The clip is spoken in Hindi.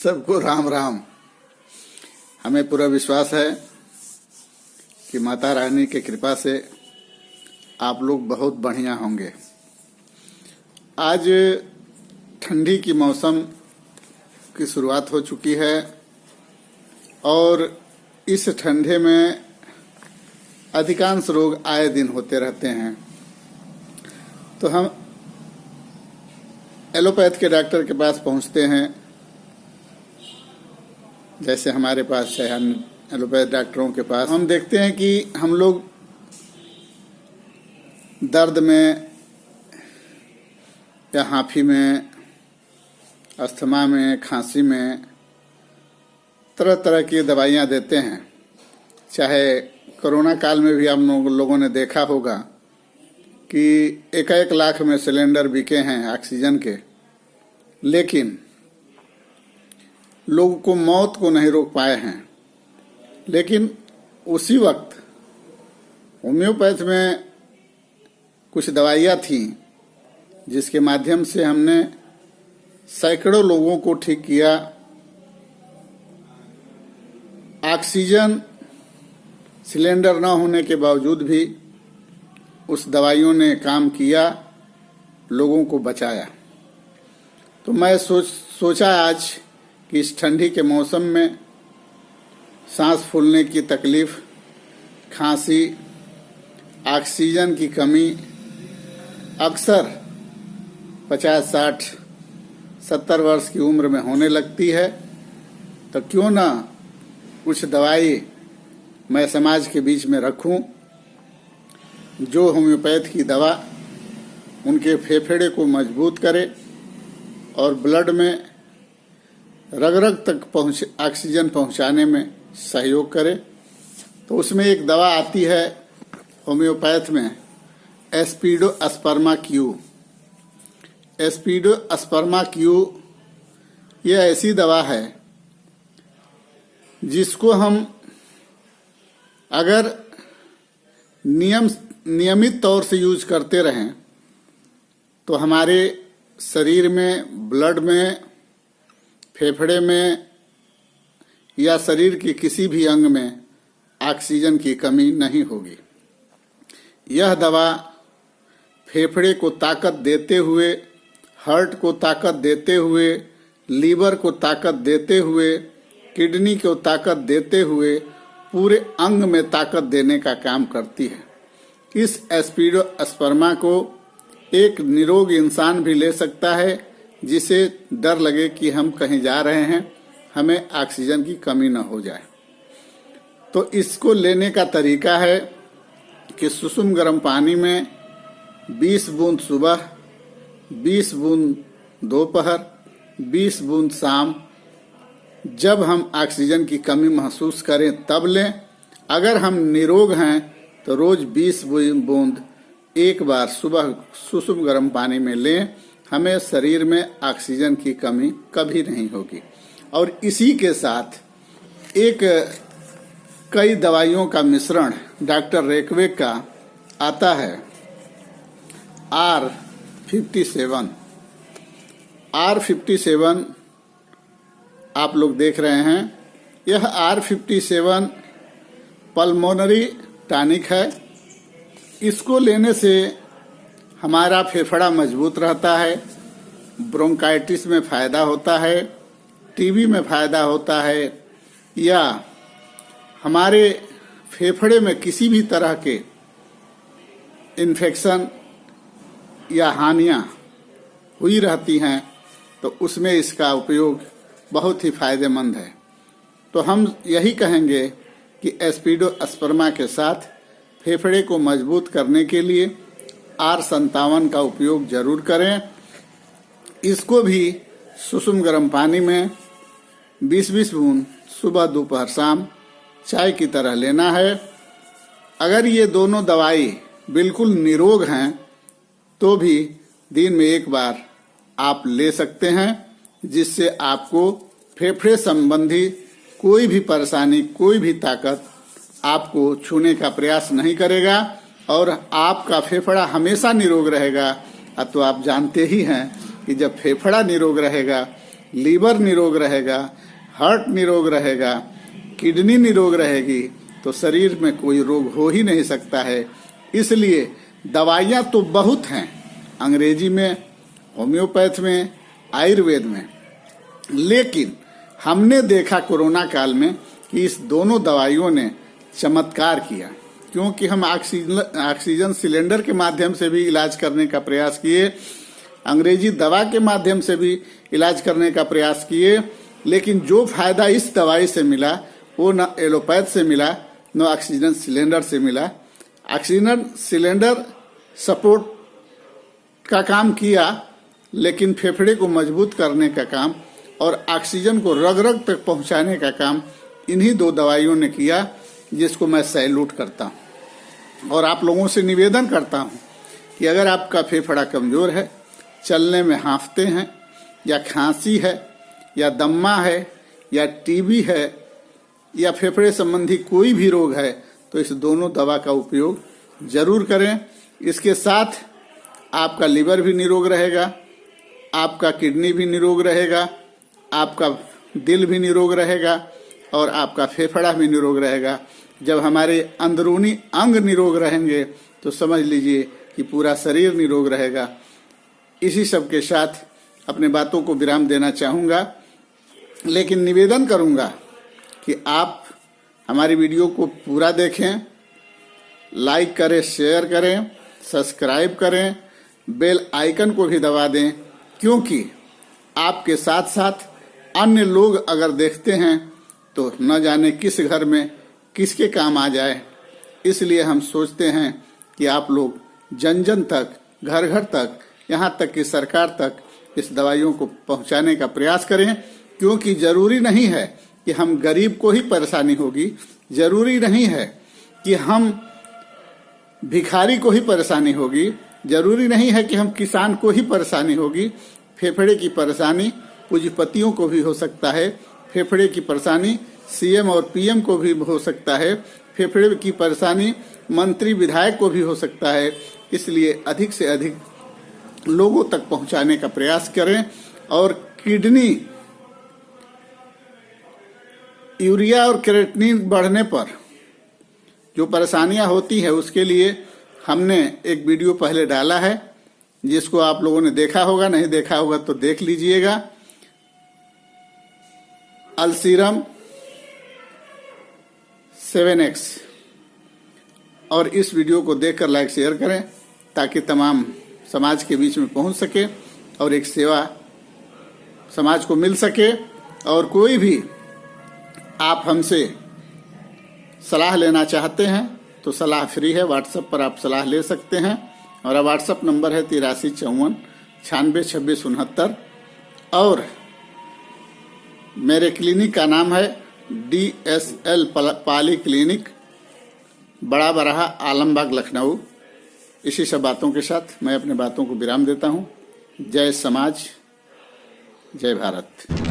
सबको राम राम। हमें पूरा विश्वास है कि माता रानी की कृपा से आप लोग बहुत बढ़िया होंगे। आज ठंडी की मौसम की शुरुआत हो चुकी है और इस ठंडे में अधिकांश रोग आए दिन होते रहते हैं। तो हम एलोपैथ के डॉक्टर के पास पहुंचते हैं, जैसे हमारे पास है एलोपैथ डॉक्टरों के पास। हम देखते हैं कि हम लोग दर्द में या हांफी में, अस्थमा में, खांसी में तरह तरह की दवाइयाँ देते हैं। चाहे कोरोना काल में भी हम लोगों ने देखा होगा कि 1-1 लाख में सिलेंडर बिके हैं ऑक्सीजन के, लेकिन लोगों को मौत को नहीं रोक पाए हैं। लेकिन उसी वक्त होम्योपैथ में कुछ दवाइयाँ थीं जिसके माध्यम से हमने सैकड़ों लोगों को ठीक किया। ऑक्सीजन सिलेंडर न होने के बावजूद भी उस दवाइयों ने काम किया, लोगों को बचाया। तो मैं सोचा आज कि इस ठंडी के मौसम में सांस फूलने की तकलीफ, खांसी, ऑक्सीजन की कमी अक्सर 50, 60, 70 वर्ष की उम्र में होने लगती है। तो क्यों ना कुछ दवाई मैं समाज के बीच में रखूं, जो होम्योपैथ की दवा उनके फेफड़े को मजबूत करे और ब्लड में रग रग तक ऑक्सीजन पहुंचाने में सहयोग करे। तो उसमें एक दवा आती है होम्योपैथ में, एस्पिडोस्पर्मा क्यू। एस्पिडोस्पर्मा क्यू यह ऐसी दवा है जिसको हम अगर नियमित तौर से यूज करते रहें तो हमारे शरीर में, ब्लड में, फेफड़े में या शरीर के किसी भी अंग में ऑक्सीजन की कमी नहीं होगी। यह दवा फेफड़े को ताकत देते हुए, हार्ट को ताकत देते हुए, लीवर को ताकत देते हुए, किडनी को ताकत देते हुए पूरे अंग में ताकत देने का काम करती है। इस एस्पिडोस्पर्मा को एक निरोग इंसान भी ले सकता है जिसे डर लगे कि हम कहीं जा रहे हैं, हमें ऑक्सीजन की कमी न हो जाए। तो इसको लेने का तरीका है कि सुसुम गर्म पानी में 20 बूंद सुबह, 20 बूंद दोपहर, 20 बूंद शाम, जब हम ऑक्सीजन की कमी महसूस करें तब लें। अगर हम निरोग हैं तो रोज 20 बूंद एक बार सुबह सुसुम गर्म पानी में लें। हमें शरीर में ऑक्सीजन की कमी कभी नहीं होगी। और इसी के साथ कई दवाइयों का मिश्रण डॉक्टर रेकवेक का आता है, R57। R57 आप लोग देख रहे हैं। यह R57 पल्मोनरी टॉनिक है। इसको लेने से हमारा फेफड़ा मजबूत रहता है, ब्रोंकाइटिस में फायदा होता है, टीबी में फायदा होता है, या हमारे फेफड़े में किसी भी तरह के इन्फेक्शन या हानियां हुई रहती हैं तो उसमें इसका उपयोग बहुत ही फायदेमंद है। तो हम यही कहेंगे कि एस्पिडोस्पर्मा के साथ फेफड़े को मजबूत करने के लिए R57 का उपयोग जरूर करें। इसको भी सुसुम गर्म पानी में 20-20 बूंद सुबह, दोपहर, शाम चाय की तरह लेना है। अगर ये दोनों दवाई बिल्कुल निरोग हैं तो भी दिन में एक बार आप ले सकते हैं, जिससे आपको फेफड़े संबंधी कोई भी परेशानी, कोई भी ताकत आपको छूने का प्रयास नहीं करेगा और आपका फेफड़ा हमेशा निरोग रहेगा। तो आप जानते ही हैं कि जब फेफड़ा निरोग रहेगा लीवर निरोग रहेगा, हार्ट निरोग रहेगा, किडनी निरोग रहेगी, तो शरीर में कोई रोग हो ही नहीं सकता है। इसलिए दवाइयाँ तो बहुत हैं, अंग्रेजी में, होम्योपैथ में, आयुर्वेद में, लेकिन हमने देखा कोरोना काल में कि इस दोनों दवाइयों ने चमत्कार किया, क्योंकि हम ऑक्सीजन सिलेंडर के माध्यम से भी इलाज करने का प्रयास किए, अंग्रेजी दवा के माध्यम से भी इलाज करने का प्रयास किए, लेकिन जो फायदा इस दवाई से मिला वो न एलोपैथ से मिला न ऑक्सीजन सिलेंडर से मिला। ऑक्सीजन सिलेंडर सपोर्ट का काम किया, लेकिन फेफड़े को मजबूत करने का काम और ऑक्सीजन को रग रग तक पहुंचाने का काम इन्हीं दो दवाइयों ने किया, जिसको मैं सैल्यूट करता हूं। और आप लोगों से निवेदन करता हूं कि अगर आपका फेफड़ा कमजोर है, चलने में हांफते हैं, या खांसी है, या दम्मा है, या टीबी है, या फेफड़े संबंधी कोई भी रोग है, तो इस दोनों दवा का उपयोग जरूर करें। इसके साथ आपका लीवर भी निरोग रहेगा, आपका किडनी भी निरोग रहेगा, आपका दिल भी निरोग रहेगा और आपका फेफड़ा भी निरोग रहेगा। जब हमारे अंदरूनी अंग निरोग रहेंगे तो समझ लीजिए कि पूरा शरीर निरोग रहेगा। इसी सब के साथ अपने बातों को विराम देना चाहूँगा, लेकिन निवेदन करूँगा कि आप हमारी वीडियो को पूरा देखें, लाइक करें, शेयर करें, सब्सक्राइब करें, बेल आइकन को भी दबा दें, क्योंकि आपके साथ साथ अन्य लोग अगर देखते हैं तो न जाने किस घर में किसके काम आ जाए। इसलिए हम सोचते हैं कि आप लोग जन जन तक, घर घर तक, यहाँ तक कि सरकार तक इस दवाइयों को पहुँचाने का प्रयास करें, क्योंकि जरूरी नहीं है कि हम गरीब को ही परेशानी होगी, जरूरी नहीं है कि हम भिखारी को ही परेशानी होगी, जरूरी नहीं है कि हम किसान को ही परेशानी होगी। फेफड़े की परेशानी पूंजीपतियों को भी हो सकता है, फेफड़े की परेशानी सीएम और पीएम को भी हो सकता है, फेफड़े की परेशानी मंत्री विधायक को भी हो सकता है। इसलिए अधिक से अधिक लोगों तक पहुंचाने का प्रयास करें। और किडनी, यूरिया और क्रिएटिनिन बढ़ने पर जो परेशानियां होती है, उसके लिए हमने एक वीडियो पहले डाला है, जिसको आप लोगों ने देखा होगा, नहीं देखा होगा तो देख लीजिएगा। अल्सीरम 7X, और इस वीडियो को देखकर लाइक शेयर करें ताकि तमाम समाज के बीच में पहुंच सके और एक सेवा समाज को मिल सके। और कोई भी आप हमसे सलाह लेना चाहते हैं तो सलाह फ्री है, व्हाट्सएप पर आप सलाह ले सकते हैं। और व्हाट्सएप नंबर है 8354962669। और मेरे क्लिनिक का नाम है DSL पाली क्लिनिक, बड़ा बराहा, आलमबाग, लखनऊ। इसी सब बातों के साथ मैं अपने बातों को विराम देता हूँ। जय समाज, जय भारत।